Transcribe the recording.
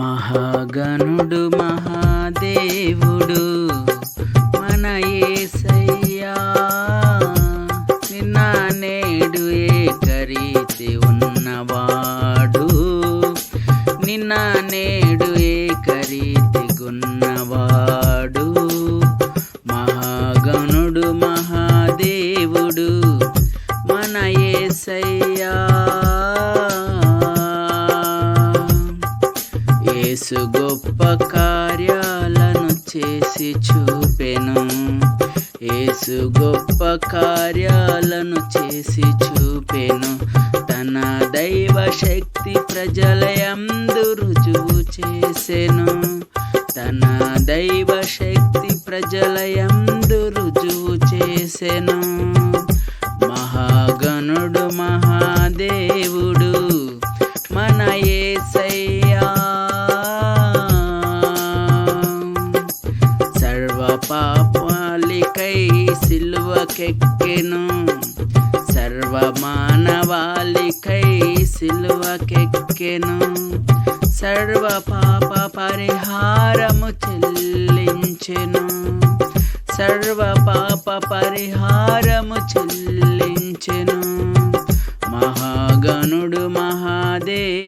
మహాగణుడు మహాదేవుడు మన యేసయ్యా, నిన్న నేడు ఏకరీతి ఉన్నవాడు, నిన్న నేడు ఏకరీతి గున్నవాడు. మహాగణుడు మహాదేవుడు మన యేసయ్యా. యేసు గొప్ప కార్యాలను చేసి చూపెను, యేసు గొప్ప కార్యాలను చేసి చూపెను. తన దైవ శక్తి ప్రజలయందు రుజువు చేసెను, తన దైవ శక్తి ప్రజలయందు రుజువు చేసెను. మహాగణుడు మహాదేవుడు మన యేసయ్యా. సర్వ పాపాలికై సిలువకెక్కెను, సర్వ మానవాళికై సిలువకెక్కెను. సర్వ పాప పరిహారము చెల్లించెను, సర్వ పాప పరిహారము చెల్లించెను. మహాగణుడు